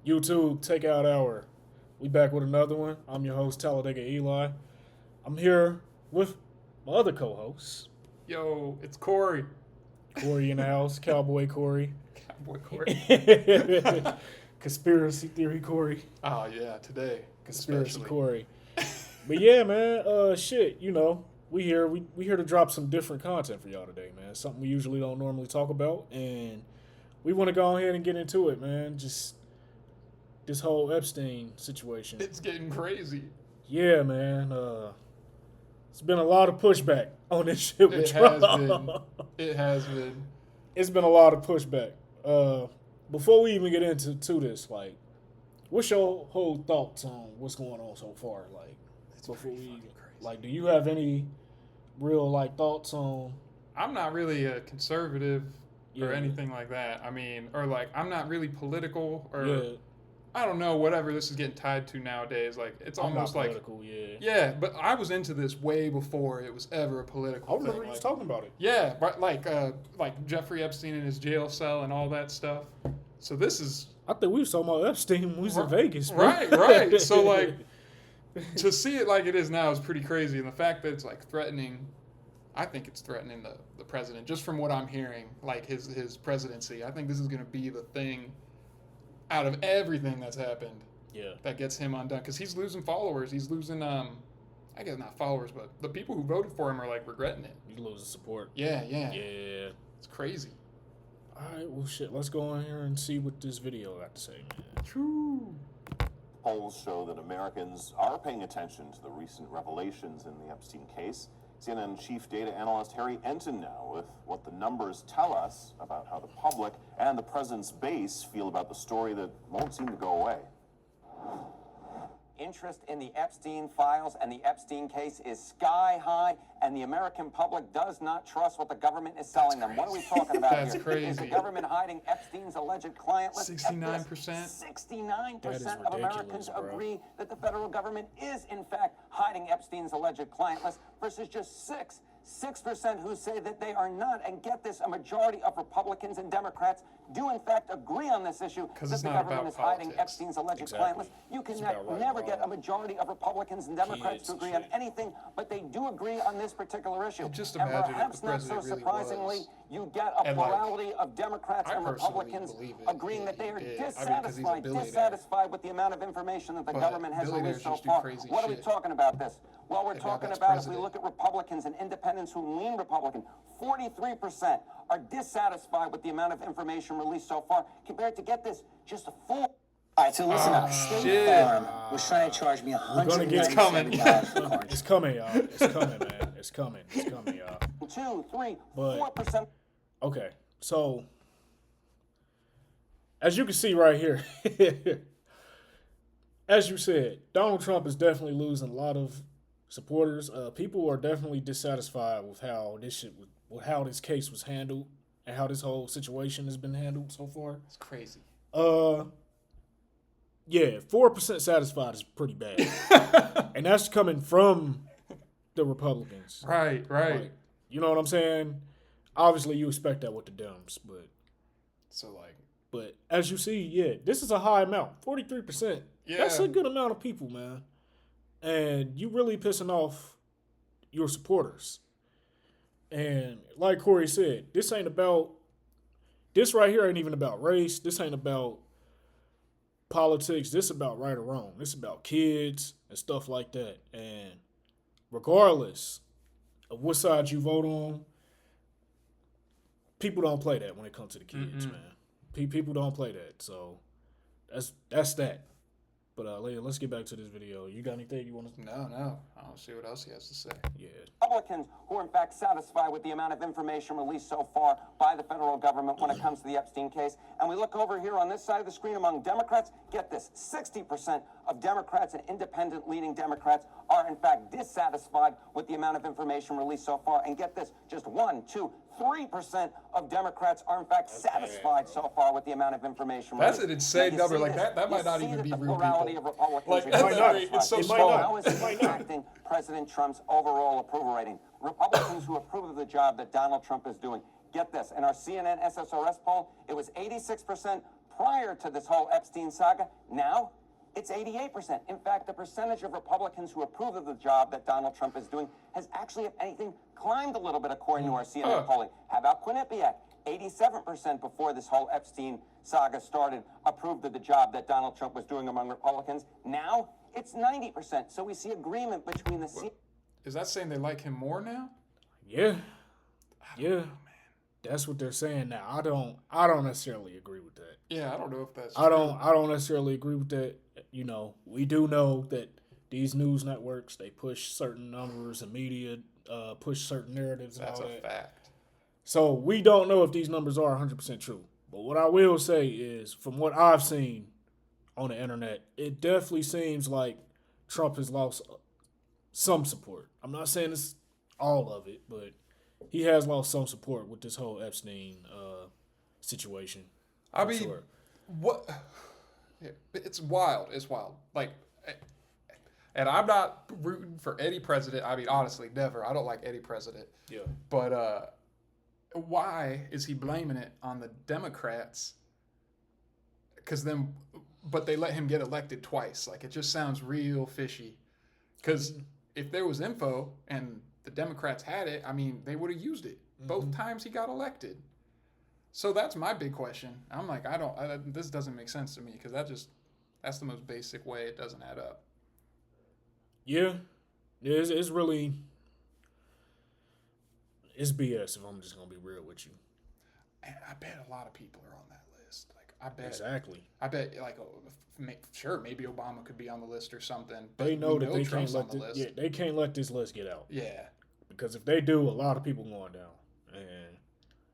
YouTube Takeout Hour. We back with another one. I'm your host, Talladega Eli. I'm here with my other co-host, Yo, it's Corey. Corey in the house, Cowboy Corey. Cowboy Corey. Conspiracy theory Corey. Oh yeah, today Conspiracy especially. Corey. But yeah, man, we here to drop some different content for y'all today, man. Something we usually don't normally talk about, and we want to go ahead and get into it, man. Just this whole Epstein situation. It's getting crazy. Yeah, man. It's been a lot of pushback on this shit with It Trump. has been. It has been. It's been a lot of pushback. Before we even get into this, like, what's your whole thoughts on what's going on so far? Like, It's before pretty we, fucking crazy. like, do you have any real like thoughts on? I'm not really a conservative Yeah, or anything like that. I mean, or like I'm not really political or yeah, I don't know whatever this is getting tied to nowadays. Like it's I'm not almost like political. Yeah, but I was into this way before it was ever a political I remember thing. you was Like, talking about it. yeah, but like Jeffrey Epstein in his jail cell and all that stuff. So this is I think we was talking about Epstein when we was in Vegas. Bro. right. So like to see it like it is now is pretty crazy, and the fact that it's like threatening, I think it's threatening the president. Just from what I'm hearing, like his presidency, I think this is going to be the thing out of everything that's happened yeah, that gets him undone because he's losing followers. He's losing I guess not followers, but the people who voted for him are like regretting it. you losing support. Yeah, Yeah. it's crazy. All right, well, shit. Let's go in here and see what this video got to say, man. True. Polls show that Americans are paying attention to the recent revelations in the Epstein case. CNN chief data analyst Harry Enton now with what the numbers tell us about how the public and the president's base feel about the story that won't seem to go away. Interest in the Epstein files and the Epstein case is sky high, and the American public does not trust what the government is selling them. What are we talking about That's here? crazy. Is the government hiding Epstein's alleged client list? 69%? 69% That is of ridiculous, Americans bro. agree that the federal government is, in fact, hiding Epstein's alleged client list versus just 6% who say that they are not. And get this, a majority of Republicans and Democrats do in fact agree on this issue 'Cause that it's the not government about is hiding politics. Epstein's alleged Exactly. client list. You It's can about right and never get a wrong. majority of Republicans and Democrats Kids to and agree on shit. anything, but they do agree on this particular issue. Just And imagine if perhaps the not so president really surprisingly, was. you get a And, like, plurality of Democrats I and personally Republicans believe it. agreeing Yeah, that they he are did. I mean, 'cause he's a dissatisfied, billionaire. with the amount of information that the But government has billionaires released so just do far. crazy What are we shit. talking about this? Well, we're And now talking that's about, if we president. look at Republicans and independents who lean Republican, 43% are dissatisfied with the amount of information released so far, compared to, get this, just a full. All right, so listen up. State shit. Farm was trying to charge me gonna get It's coming. $197 for cars. It's coming, y'all. It's coming, man. It's coming. It's coming, y'all. 2, 3, But- 4%. Okay, so as you can see right here, as you said, Donald Trump is definitely losing a lot of supporters. People are definitely dissatisfied with how with how this case was handled and how this whole situation has been handled so far. It's crazy. Yeah, 4% satisfied is pretty bad, and that's coming from the Republicans. Right. Like, you know what I'm saying? Obviously, you expect that with the Dems, So like, but as you see, yeah, this is a high amount, 43%. That's Yeah. a good amount of people, man, and you really pissing off your supporters. And like Corey said, this right here ain't even about race. This ain't about politics. This about right or wrong. This about kids and stuff like that. And regardless of what side you vote on, people don't play that when it comes to the kids, man. People don't play that. So that's that. But let's get back to this video. You got anything you want to? no. I don't see what else he has to say. Yeah. Republicans who are in fact satisfied with the amount of information released so far by the federal government when it comes to the Epstein case. And we look over here on this side of the screen among Democrats. Get this, 60% of Democrats and independent leading Democrats are in fact dissatisfied with the amount of information released so far. And get this, just 1, 2, 3% of Democrats are in fact satisfied so far with the amount of information That's released. an insane Now, you number. see Like, this? that might You not see even that be the real plurality people. of Republicans Like, are that's dissatisfied. it's so It might small. not. How is it impacting President Trump's overall approval rating? Republicans who approve of the job that Donald Trump is doing. Get this, in our CNN SSRS poll, it was 86% prior to this whole Epstein saga. Now, it's 88%. In fact, the percentage of Republicans who approve of the job that Donald Trump is doing has actually, if anything, climbed a little bit according to our CNN polling. How about Quinnipiac? 87% before this whole Epstein saga started approved of the job that Donald Trump was doing among Republicans. Now, it's 90%. So we see agreement between the... Is that saying they like him more now? Yeah. Yeah. That's what they're saying now. I don't necessarily agree with that. Yeah, I don't know if that's I don't necessarily agree with that. You know, we do know that these news networks, they push certain numbers and media push certain narratives and That's all a that. fact. So we don't know if these numbers are 100% true. But what I will say is, from what I've seen on the internet, it definitely seems like Trump has lost some support. I'm not saying it's all of it, but he has lost some support with this whole Epstein situation. I mean, what? Yeah, it's wild. It's wild. Like, and I'm not rooting for any president. I mean, honestly, never. I don't like any president. Yeah. But why is he blaming it on the Democrats? But they let him get elected twice. Like, it just sounds real fishy. Because if there was info and the Democrats had it, I mean, they would have used it both times he got elected. So that's my big question. I'm like, this doesn't make sense to me because that's the most basic way. It doesn't add up. Yeah. It's really, it's BS if I'm just going to be real with you. And I bet a lot of people are on that list. Like, I bet. Exactly. I bet, like, sure, maybe Obama could be on the list or something. But They know that they Trump's can't let they can't let this list get out. Yeah. Because if they do, a lot of people going down. And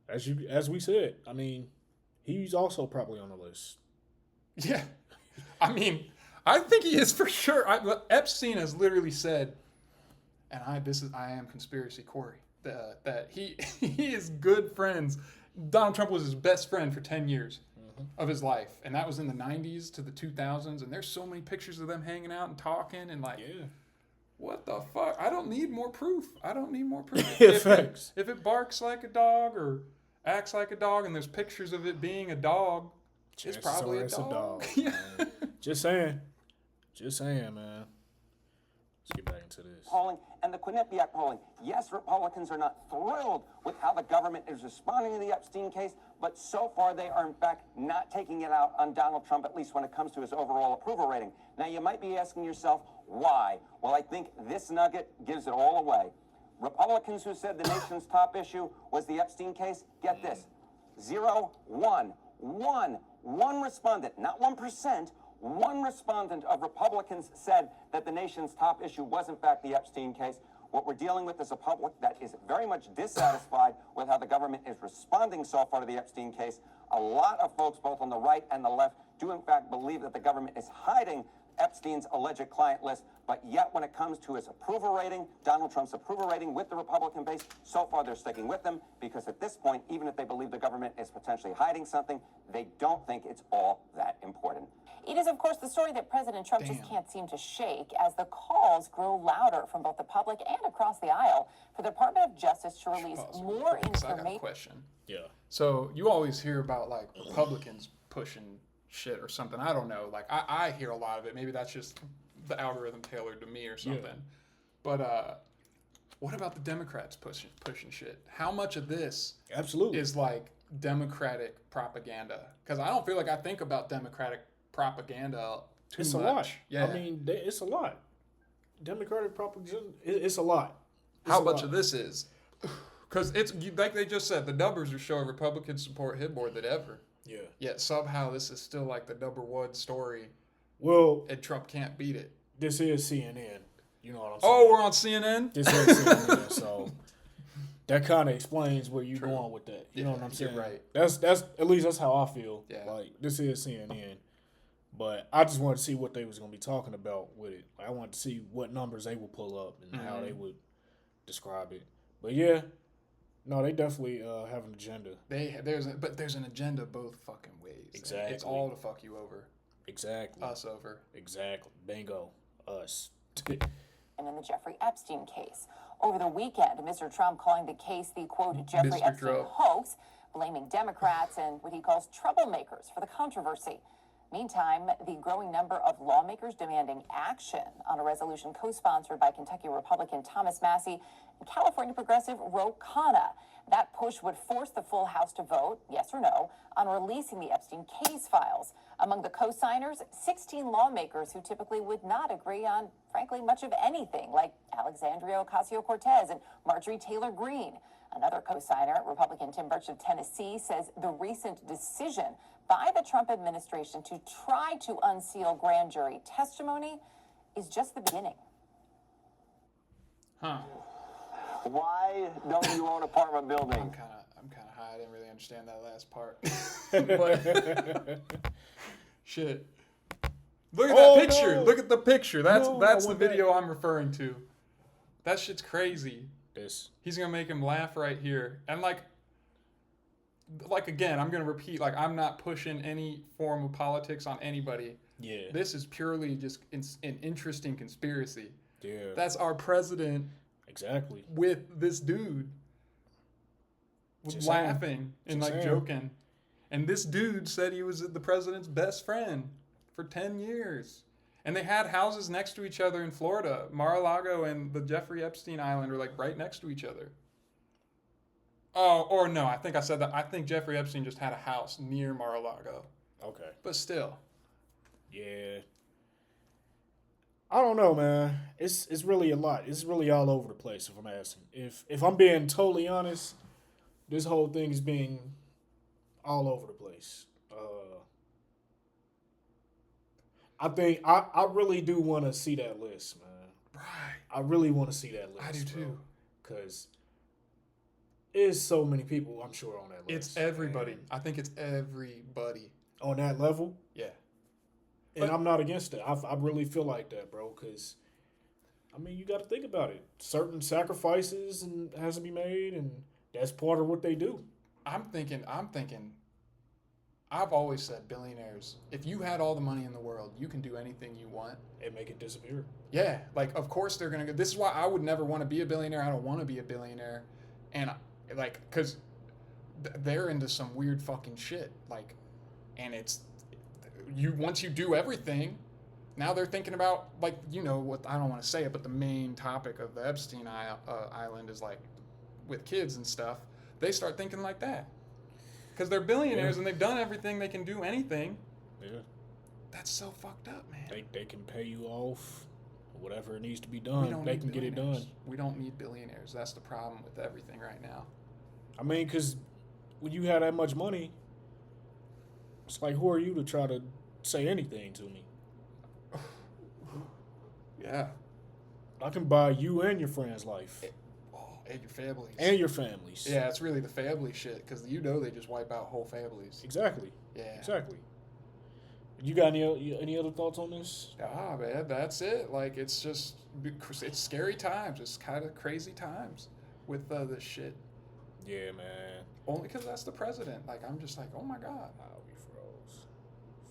as we said, I mean, he's also probably on the list. Yeah. I mean, I think he is for sure. Epstein has literally said, and I am conspiracy Corey, that he is good friends. Donald Trump was his best friend for 10 years of his life. And that was in the 90s to the 2000s. And there's so many pictures of them hanging out and talking and like, what the fuck? I don't need more proof. If it barks like a dog or acts like a dog and there's pictures of it being a dog, it's probably a dog. Yeah. Just saying, man. Let's get back into this. Polling and the Quinnipiac polling. Yes, Republicans are not thrilled with how the government is responding to the Epstein case, but so far they are in fact not taking it out on Donald Trump, at least when it comes to his overall approval rating. Now you might be asking yourself, why? Well, I think this nugget gives it all away. Republicans who said the nation's top issue was the Epstein case, get this, 0, 1. One respondent, not 1%, one respondent of Republicans said that the nation's top issue was in fact the Epstein case. What we're dealing with is a public that is very much dissatisfied with how the government is responding so far to the Epstein case. A lot of folks, both on the right and the left, do in fact believe that the government is hiding Epstein's alleged client list, but yet when it comes to his approval rating, Donald Trump's approval rating with the Republican base, so far they're sticking with him because at this point, even if they believe the government is potentially hiding something, they don't think it's all that important. It is, of course, the story that President Trump just can't seem to shake as the calls grow louder from both the public and across the aisle for the Department of Justice to release more I got a information. question. Yeah. So you always hear about like Republicans pushing shit or something. I don't know. Like I hear a lot of it. Maybe that's just the algorithm tailored to me or something. Yeah. But what about the Democrats pushing shit? How much of this Absolutely is like Democratic propaganda? Because I don't feel like I think about Democratic propaganda too It's much. a lot. Yeah. I mean, it's a lot. Democratic propaganda, it's a lot. How much of this is? Because it's like they just said, the numbers are showing Republicans support him more than ever. Yeah. Yet somehow this is still like the number one story, Well, and Trump can't beat it. this is CNN. You know what I'm saying? Oh, we're on CNN? This is CNN, so that kind of explains where you're going with that. You know what I'm you're saying? right. That's at least that's how I feel. Yeah. Like this is CNN, but I just wanted to see what they was gonna be talking about with it. I wanted to see what numbers they would pull up and how they would describe it. But yeah, no, they definitely have an agenda. There's an agenda both fucking ways. Exactly. It's all to fuck you over. Exactly. Us over. Exactly. Bingo. Us. And in the Jeffrey Epstein case. Over the weekend, Mr. Trump calling the case the, quote, Jeffrey Mr. Epstein Trump. hoax, blaming Democrats and what he calls troublemakers for the controversy. Meantime, the growing number of lawmakers demanding action on a resolution co-sponsored by Kentucky Republican Thomas Massey and California progressive Ro Khanna. That push would force the full House to vote, yes or no, on releasing the Epstein case files. Among the co-signers, 16 lawmakers who typically would not agree on, frankly, much of anything, like Alexandria Ocasio-Cortez and Marjorie Taylor Greene. Another co-signer, Republican Tim Burch of Tennessee, says the recent decision by the Trump administration to try to unseal grand jury testimony is just the beginning. Huh. Why don't you own apartment I'm buildings? kind of high. I didn't really understand that last part. But shit. Look at that picture. no. Look at the picture. That's No, that's I the want video I'm referring to. That shit's crazy. This. He's gonna make him laugh right here. And like again, I'm gonna repeat, like, I'm not pushing any form of politics on anybody. Yeah. This is purely just an interesting conspiracy. Yeah. That's our president Exactly. with this dude Just laughing and Just like saying. joking. And this dude said he was the president's best friend for 10 years. And they had houses next to each other in Florida. Mar-a-Lago and the Jeffrey Epstein Island are like right next to each other. Oh, or no, I think I said that. I think Jeffrey Epstein just had a house near Mar-a-Lago. Okay. But still. Yeah. I don't know, man. It's really a lot. It's really all over the place, if I'm asking. If I'm being totally honest, this whole thing is being all over the place. I think I really do want to see that list, man. Right. I really want to see that list. I do too. Because there's so many people, I'm sure, on that list. It's everybody. I think it's everybody. On that level. Yeah. And I'm not against it. I really feel like that, bro, because, I mean, you got to think about it. Certain sacrifices and has to be made, and that's part of what they do. I'm thinking, I've always said billionaires, if you had all the money in the world, you can do anything you want. And make it disappear. Yeah, like, of course they're going to go. This is why I would never want to be a billionaire. I don't want to be a billionaire. And, like, because they're into some weird fucking shit. Like, and it's, once you do everything, now they're thinking about, like, you know, what, I don't want to say it, but the main topic of the Epstein Island is, like, with kids and stuff. They start thinking like that. Because they're billionaires and they've done everything. They can do anything. Yeah. That's so fucked up, man. They can pay you off, whatever it needs to be We done. don't They need can get it billionaires. done. We don't need billionaires. That's the problem with everything right now. I mean, because when you have that much money, it's like, who are you to try to say anything to me? Yeah. I can buy you and your friend's life. And your families. And your families. Yeah, it's really the family shit, because you know they just wipe out whole families. Exactly. Yeah. Exactly. You got any other thoughts on this? Ah, man, that's it. Like, it's just, it's scary times. It's kind of crazy times with this shit. Yeah, man. Only because that's the president. Like, I'm just like, oh my God. Oh, we froze.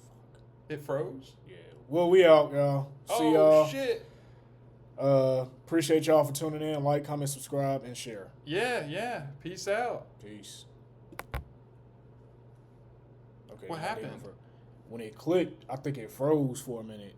Fuck. It froze? Yeah. Well, we out, y'all. See y'all. Oh, shit. Appreciate y'all for tuning in. Like, comment, subscribe, and share. Yeah. Peace out. Peace. Okay. What now they happened? When it clicked, I think it froze for a minute.